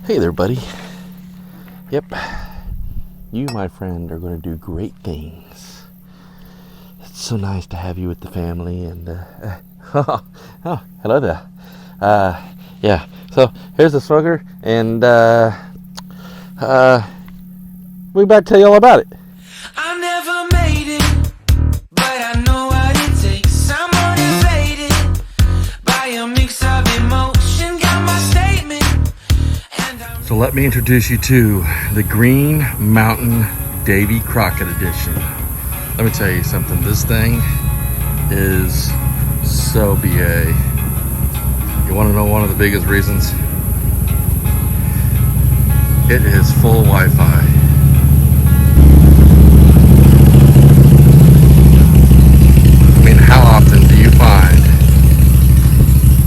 Hey there, buddy. Yep, you, my friend, are going to do great things. It's so nice to have you with the family, and oh, hello there. Yeah. So here's the smoker, and we about to tell you all about it. I never made it, but I know what it takes. I'm motivated by a mix of emotion. Got my statement. So let me introduce you to the Green Mountain Davy Crockett edition. Let me tell you something. This thing is so BA. You want to know one of the biggest reasons? It is full Wi-Fi. I mean, how often do you find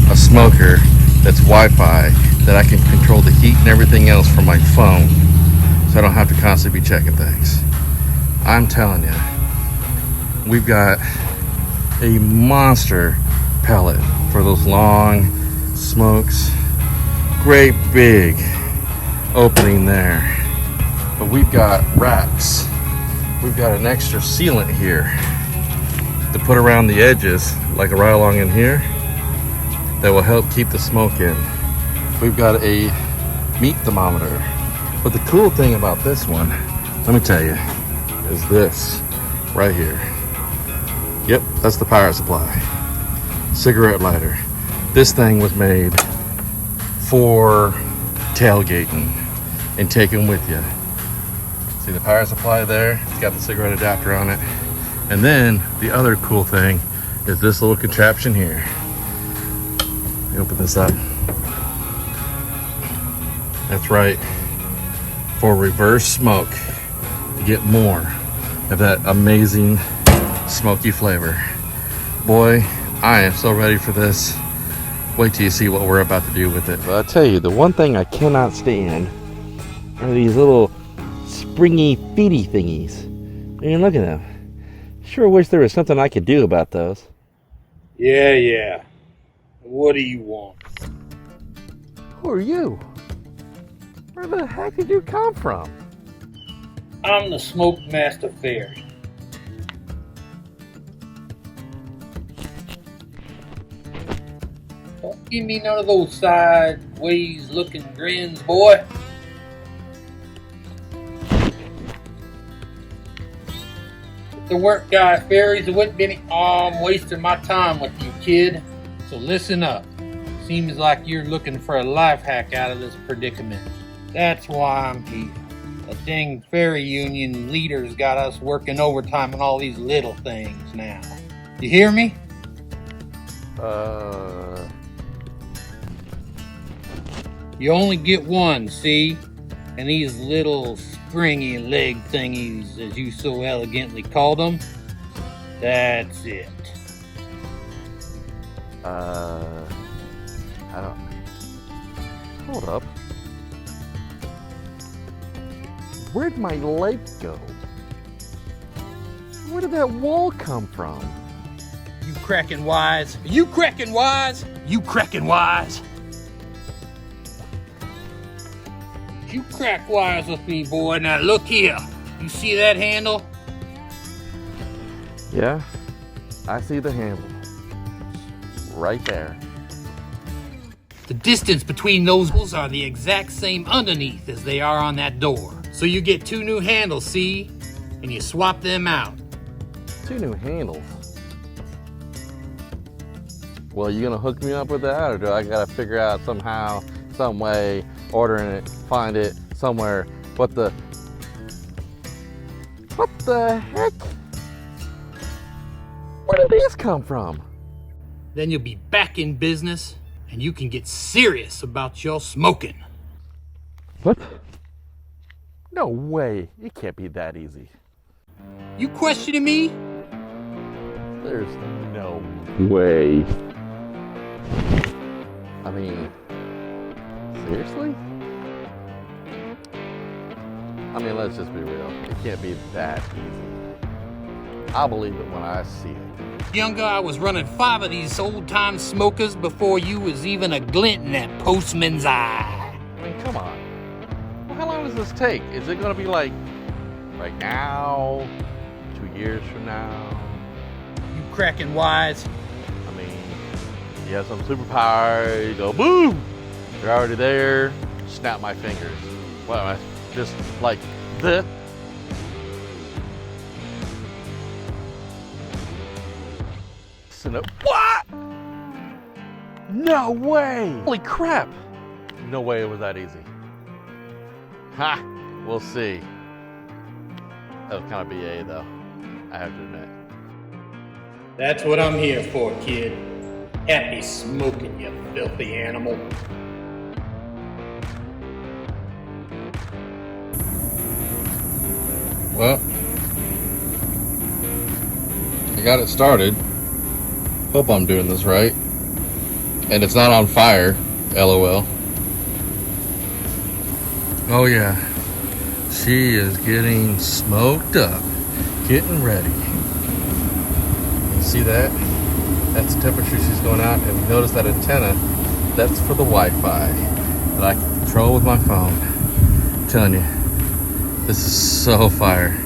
a smoker that's Wi-Fi that I can control the heat and everything else from my phone, so I don't have to constantly be checking things? I'm telling you, we've got a monster pellet for those long smokes. Great big opening there. But we've got racks. We've got an extra sealant here to put around the edges, like right along in here, that will help keep the smoke in. We've got a meat thermometer. But the cool thing about this one, let me tell you, is this right here. Yep, that's the power supply. Cigarette lighter. This thing was made for tailgating and taking with you. See the power supply there? It's got the cigarette adapter on it. And then the other cool thing is this little contraption here. Let me open this up. That's right, for reverse smoke, to get more of that amazing smoky flavor. Boy, I am so ready for this. Wait till you see what we're about to do with it. But I'll tell you, the one thing I cannot stand are these little springy feety thingies. I mean, look at them. Sure wish there was something I could do about those. Yeah. What do you want? Who are you? Where the heck did you come from? I'm the Smoke Master Fairy. Don't give me none of those sideways looking grins, boy. If there weren't guy fairies, there wouldn't be any wasting my time with you, kid. So listen up. Seems like you're looking for a life hack out of this predicament. That's why I'm here. The dang fairy union leaders got us working overtime on all these little things now. You hear me? You only get one, see? And these little springy leg thingies, as you so elegantly call them, that's it. I don't... Hold up. Where'd my light go? Where did that wall come from? You cracking wise? You cracking wise? You cracking wise? You crack wise with me, boy. Now look here. You see that handle? Yeah, I see the handle. Right there. The distance between those holes are the exact same underneath as they are on that door. So you get two new handles, see? And you swap them out. Two new handles. Well, you gonna hook me up with that, or do I gotta figure out somehow, some way, ordering it, find it somewhere? What the heck? Where did these come from? Then you'll be back in business, and you can get serious about your smoking. What? No way. It can't be that easy. You questioning me? There's no way. I mean, seriously? I mean, let's just be real. It can't be that easy. I'll believe it when I see it. Younger, I was running 5 of these old-time smokers before you was even a glint in that postman's eye. I mean, come on. how long does this take? Is it gonna be like right now, 2 years from now? You cracking wise? I mean, you have some superpower, you go boom, they're already there, snap my fingers. Well, just like this. What? No way! Holy crap! No way it was that easy. Ha! We'll see. That was kind of BA though, I have to admit. That's what I'm here for, kid. Happy smoking, you filthy animal. Well, I got it started. Hope I'm doing this right. And it's not on fire, LOL. Oh yeah, she is getting smoked up, getting ready. You see that? That's the temperature she's going out. And notice that antenna, that's for the Wi-Fi that I can control with my phone. I'm telling you, this is so fire.